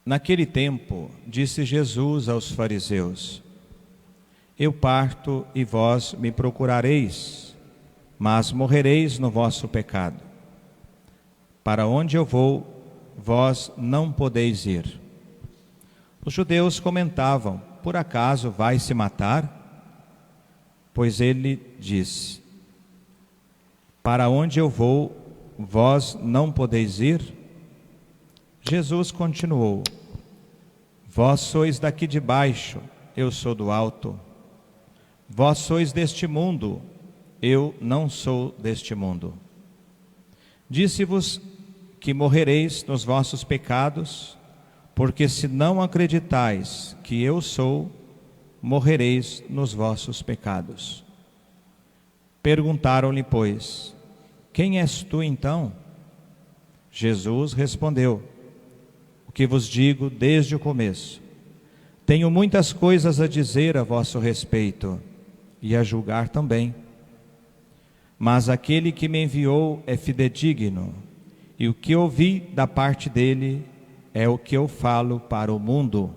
Naquele tempo, disse Jesus aos fariseus: Eu parto e vós me procurareis, mas morrereis no vosso pecado. Para onde eu vou, vós não podeis ir. Os judeus comentavam: Por acaso vai se matar? Pois ele disse: Para onde eu vou, vós não podeis ir? Jesus continuou: Vós sois daqui de baixo, eu sou do alto. Vós sois deste mundo, eu não sou deste mundo. Disse-vos que morrereis nos vossos pecados, porque se não acreditais que eu sou, morrereis nos vossos pecados. Perguntaram-lhe, pois: Quem és tu então? Jesus respondeu: O que vos digo desde o começo. Tenho muitas coisas a dizer a vosso respeito, e a julgar também. Mas aquele que me enviou é fidedigno, e o que ouvi da parte dele é o que eu falo para o mundo.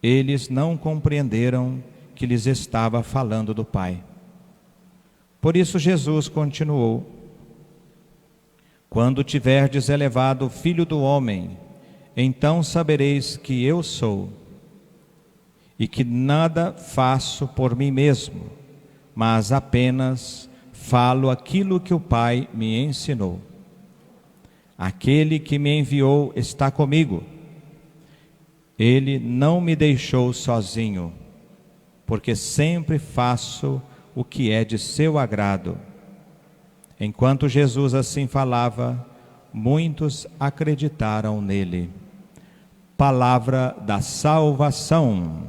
Eles não compreenderam que lhes estava falando do Pai. Por isso Jesus continuou: Quando tiverdes elevado o Filho do Homem, então sabereis que eu sou, e que nada faço por mim mesmo, mas apenas falo aquilo que o Pai me ensinou. Aquele que me enviou está comigo. Ele não me deixou sozinho, porque sempre faço o que é de seu agrado. Enquanto Jesus assim falava, muitos acreditaram nele. Palavra da salvação.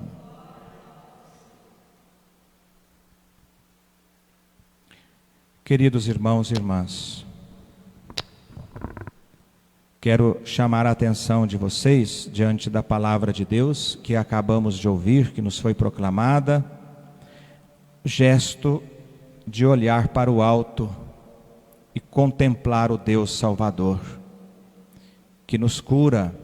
Queridos irmãos e irmãs, quero chamar a atenção de vocês diante da palavra de Deus que acabamos de ouvir, que nos foi proclamada, o gesto de olhar para o alto e contemplar o Deus Salvador, que nos cura,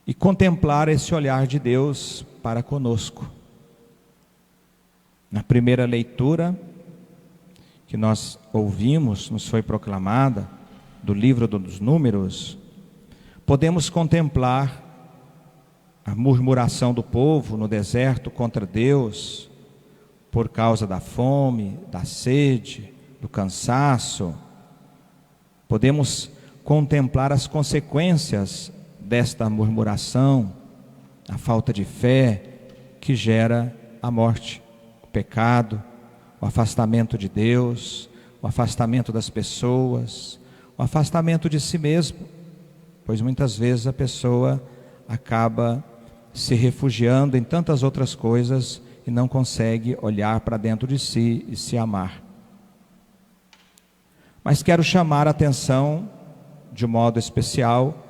e contemplar esse olhar de Deus para conosco. Na primeira leitura que nós ouvimos, nos foi proclamada, do livro dos Números, podemos contemplar a murmuração do povo no deserto contra Deus, por causa da fome, da sede, do cansaço. Podemos contemplar as consequências desta murmuração, a falta de fé que gera a morte, o pecado, o afastamento de Deus, o afastamento das pessoas, o afastamento de si mesmo, pois muitas vezes a pessoa acaba se refugiando em tantas outras coisas e não consegue olhar para dentro de si e se amar. Mas quero chamar a atenção de um modo especial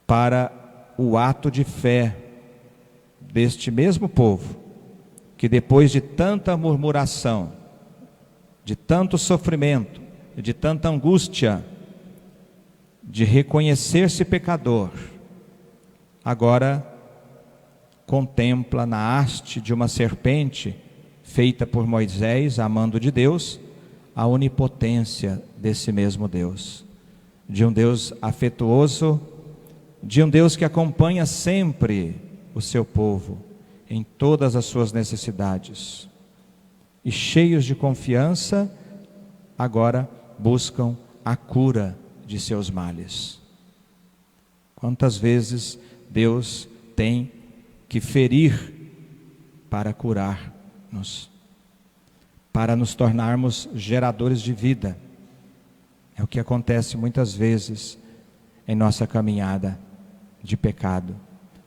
para o ato de fé deste mesmo povo, que depois de tanta murmuração, de tanto sofrimento, de tanta angústia, de reconhecer-se pecador, agora contempla na haste de uma serpente feita por Moisés, a mando de Deus, a onipotência desse mesmo Deus, de um Deus afetuoso, de um Deus que acompanha sempre o seu povo em todas as suas necessidades, e cheios de confiança, agora buscam a cura de seus males. Quantas vezes Deus tem que ferir para curar-nos, para nos tornarmos geradores de vida. É o que acontece muitas vezes em nossa caminhada de pecado.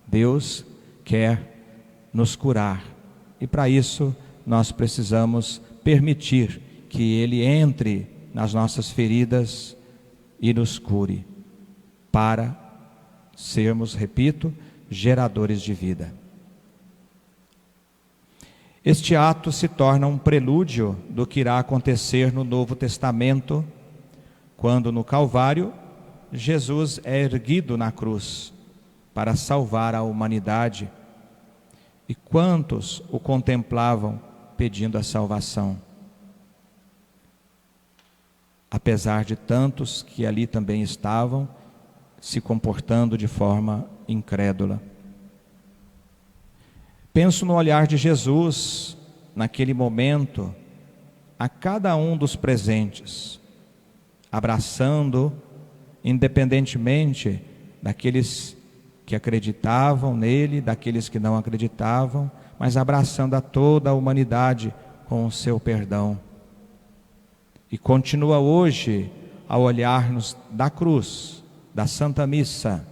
Deus quer nos curar, e para isso nós precisamos permitir que Ele entre nas nossas feridas e nos cure, para sermos, repito, geradores de vida. Este ato se torna um prelúdio do que irá acontecer no Novo Testamento, quando no Calvário Jesus é erguido na cruz para salvar a humanidade. E quantos o contemplavam pedindo a salvação? Apesar de tantos que ali também estavam se comportando de forma incrédula. Penso no olhar de Jesus naquele momento a cada um dos presentes, abraçando, independentemente daqueles que acreditavam nele, daqueles que não acreditavam, mas abraçando a toda a humanidade com o seu perdão. E continua hoje a olhar-nos da cruz, da Santa Missa,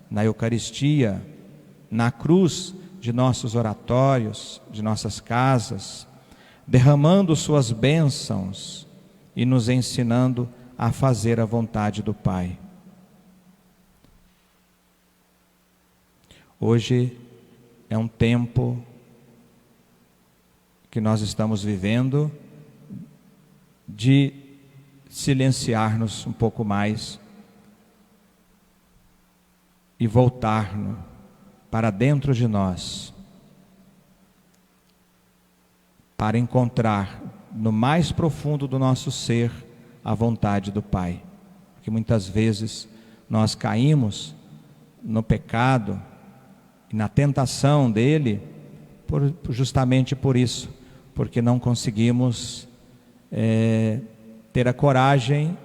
na Eucaristia, na cruz de nossos oratórios, de nossas casas, derramando suas bênçãos e nos ensinando a fazer a vontade do Pai. Hoje é um tempo que nós estamos vivendo de silenciar-nos um pouco mais e voltar-nos para dentro de nós, para encontrar no mais profundo do nosso ser a vontade do Pai. Porque muitas vezes nós caímos no pecado e na tentação dele justamente por isso, porque não conseguimos ter a coragem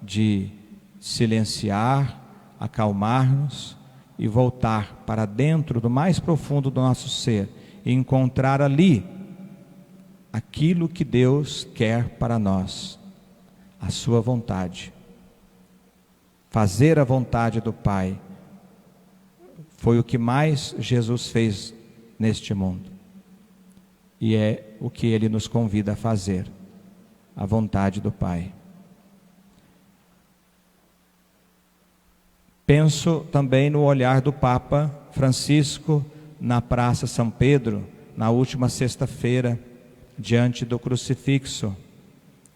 de silenciar, acalmar-nos e voltar para dentro do mais profundo do nosso ser e encontrar ali aquilo que Deus quer para nós, a sua vontade. Fazer a vontade do Pai foi o que mais Jesus fez neste mundo, e é o que Ele nos convida a fazer, a vontade do Pai. Penso também no olhar do Papa Francisco na Praça São Pedro, na última sexta-feira, diante do crucifixo,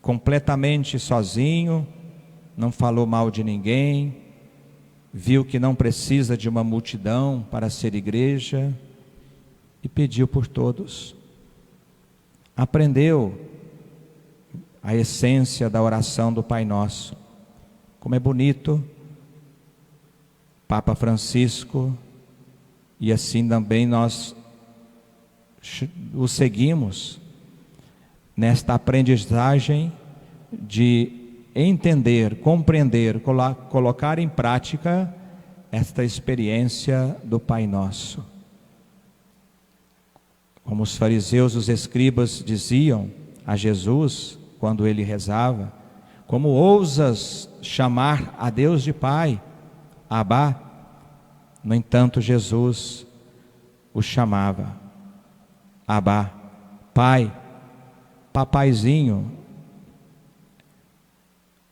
completamente sozinho, não falou mal de ninguém, viu que não precisa de uma multidão para ser igreja e pediu por todos. Aprendeu a essência da oração do Pai Nosso. Como é bonito Papa Francisco, e assim também nós o seguimos nesta aprendizagem de entender, compreender, colocar em prática esta experiência do Pai Nosso. Como os fariseus, os escribas diziam a Jesus quando ele rezava: como ousas chamar a Deus de Pai, Abá? No entanto, Jesus o chamava Abá, Pai, papaizinho.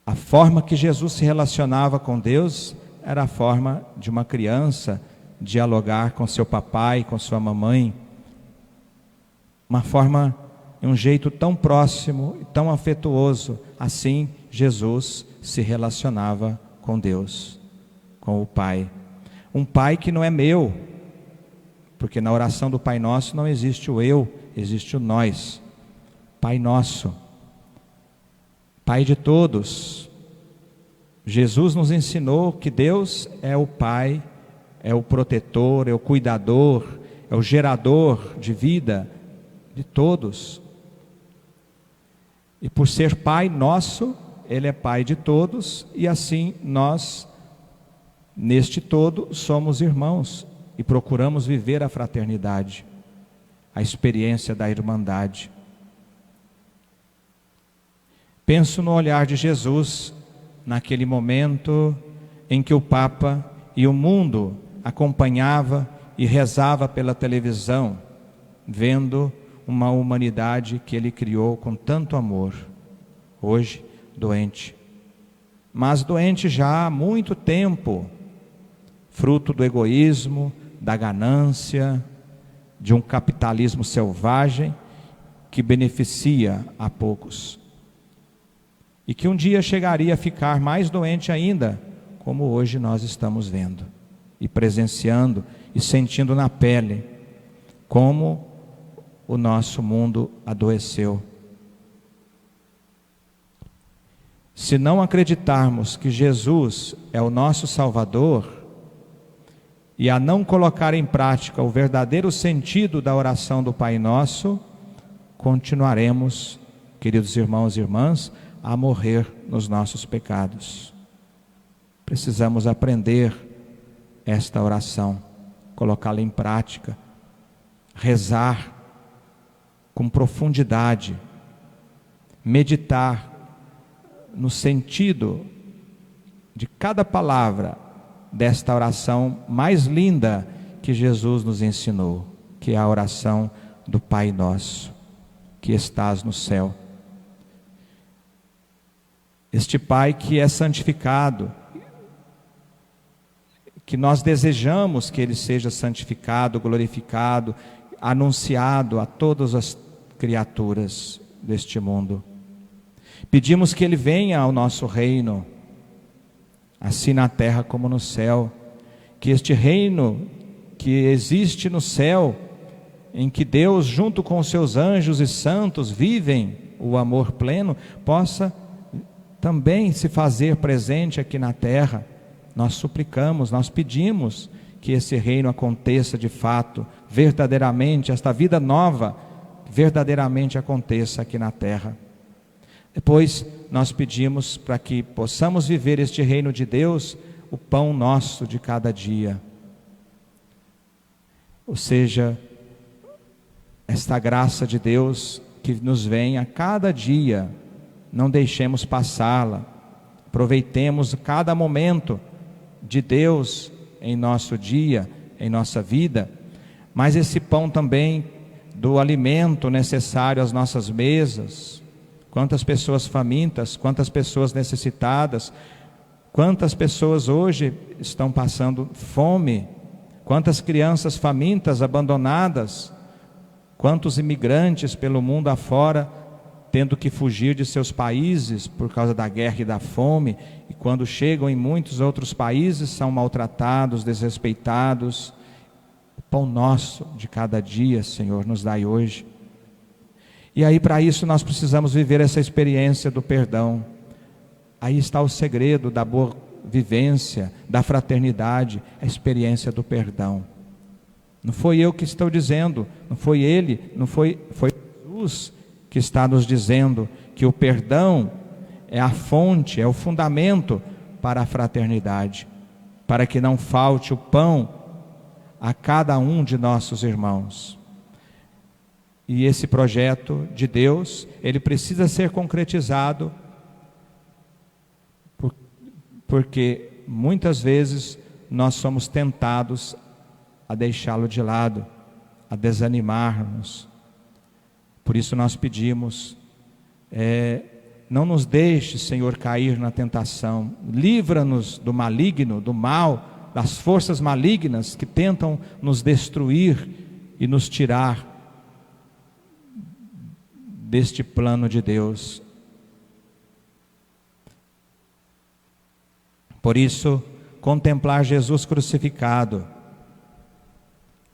A forma que Jesus se relacionava com Deus era a forma de uma criança dialogar com seu papai, com sua mamãe. Uma forma, um jeito tão próximo e tão afetuoso. Assim Jesus se relacionava com Deus, com o Pai. Um Pai que não é meu, porque na oração do Pai Nosso não existe o eu, existe o nós. Pai Nosso, Pai de todos. Jesus nos ensinou que Deus é o Pai, é o protetor, é o cuidador, é o gerador de vida de todos. E por ser Pai nosso, Ele é Pai de todos, e assim nós, neste todo, somos irmãos e procuramos viver a fraternidade, a experiência da irmandade. Penso no olhar de Jesus naquele momento em que o Papa e o mundo acompanhava e rezava pela televisão, vendo uma humanidade que Ele criou com tanto amor, hoje doente, mas doente já há muito tempo, fruto do egoísmo, da ganância, de um capitalismo selvagem que beneficia a poucos. E que um dia chegaria a ficar mais doente ainda, como hoje nós estamos vendo e presenciando e sentindo na pele como o nosso mundo adoeceu. Se não acreditarmos que Jesus é o nosso Salvador, e a não colocar em prática o verdadeiro sentido da oração do Pai Nosso, continuaremos, queridos irmãos e irmãs, a morrer nos nossos pecados. Precisamos aprender esta oração, colocá-la em prática, rezar com profundidade, meditar no sentido de cada palavra desta oração mais linda que Jesus nos ensinou, que é a oração do Pai Nosso, que estás no céu. Este Pai que é santificado, que nós desejamos que Ele seja santificado, glorificado, anunciado a todas as criaturas deste mundo. Pedimos que Ele venha ao nosso reino, assim na terra como no céu, que este reino que existe no céu, em que Deus junto com os seus anjos e santos vivem o amor pleno, possa também se fazer presente aqui na terra. Nós suplicamos, nós pedimos que esse reino aconteça de fato, verdadeiramente, esta vida nova verdadeiramente aconteça aqui na terra. Depois nós pedimos para que possamos viver este reino de Deus, o pão nosso de cada dia. Ou seja, esta graça de Deus que nos vem a cada dia, não deixemos passá-la, aproveitemos cada momento de Deus em nosso dia, em nossa vida, mas esse pão também do alimento necessário às nossas mesas. Quantas pessoas famintas, quantas pessoas necessitadas, quantas pessoas hoje estão passando fome, quantas crianças famintas, abandonadas, quantos imigrantes pelo mundo afora, tendo que fugir de seus países por causa da guerra e da fome, e quando chegam em muitos outros países são maltratados, desrespeitados. O pão nosso de cada dia, Senhor, nos dai hoje. E aí para isso nós precisamos viver essa experiência do perdão. Aí está o segredo da boa vivência, da fraternidade, a experiência do perdão. Não foi eu que estou dizendo, não foi ele, foi Jesus que está nos dizendo que o perdão é a fonte, é o fundamento para a fraternidade, para que não falte o pão a cada um de nossos irmãos. E esse projeto de Deus, ele precisa ser concretizado, porque muitas vezes nós somos tentados a deixá-lo de lado, a desanimar-nos. Por isso nós pedimos, não nos deixe, Senhor, cair na tentação, livra-nos do maligno, do mal, das forças malignas que tentam nos destruir e nos tirar deste plano de Deus. Por isso, contemplar Jesus crucificado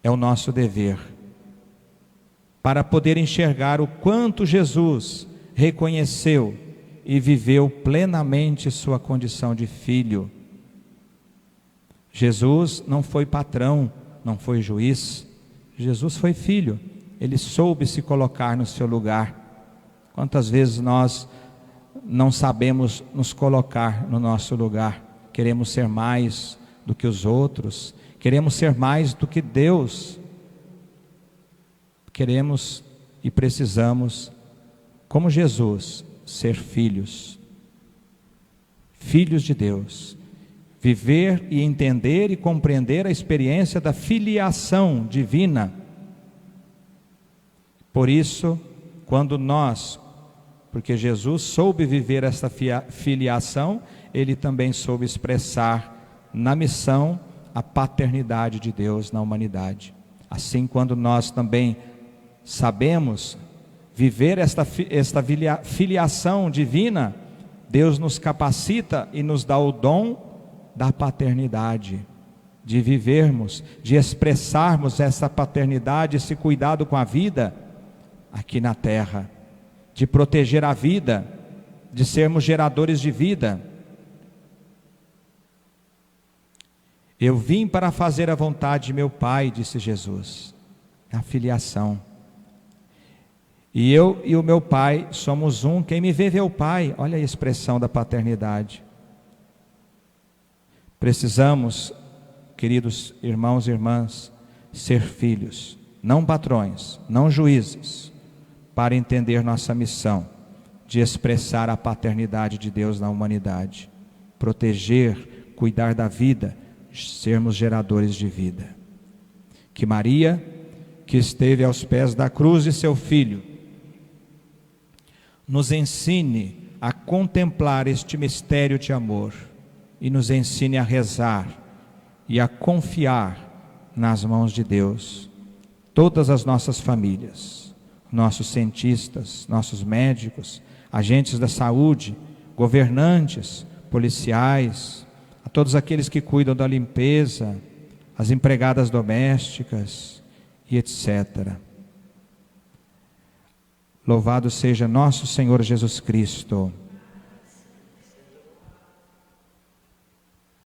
é o nosso dever, para poder enxergar o quanto Jesus reconheceu e viveu plenamente sua condição de filho. Jesus não foi patrão, não foi juiz, Jesus foi filho, ele soube se colocar no seu lugar. Quantas vezes nós não sabemos nos colocar no nosso lugar, queremos ser mais do que os outros, queremos ser mais do que Deus, queremos e precisamos, como Jesus, ser filhos de Deus, viver e entender e compreender a experiência da filiação divina. Por isso, quando nós, porque Jesus soube viver essa filiação, ele também soube expressar na missão a paternidade de Deus na humanidade. Assim, quando nós também sabemos viver esta filiação divina, Deus nos capacita e nos dá o dom da paternidade, de vivermos, de expressarmos essa paternidade, esse cuidado com a vida aqui na terra, de proteger a vida, de sermos geradores de vida. Eu vim para fazer a vontade de meu Pai, disse Jesus, a filiação. E eu e o meu Pai somos um. Quem me vê, vê o Pai. Olha a expressão da paternidade. Precisamos, queridos irmãos e irmãs, ser filhos, não patrões, não juízes, para entender nossa missão de expressar a paternidade de Deus na humanidade, proteger, cuidar da vida, sermos geradores de vida. Que Maria, que esteve aos pés da cruz de seu Filho, nos ensine a contemplar este mistério de amor e nos ensine a rezar e a confiar nas mãos de Deus todas as nossas famílias, nossos cientistas, nossos médicos, agentes da saúde, governantes, policiais, a todos aqueles que cuidam da limpeza, as empregadas domésticas e etc. Louvado seja nosso Senhor Jesus Cristo.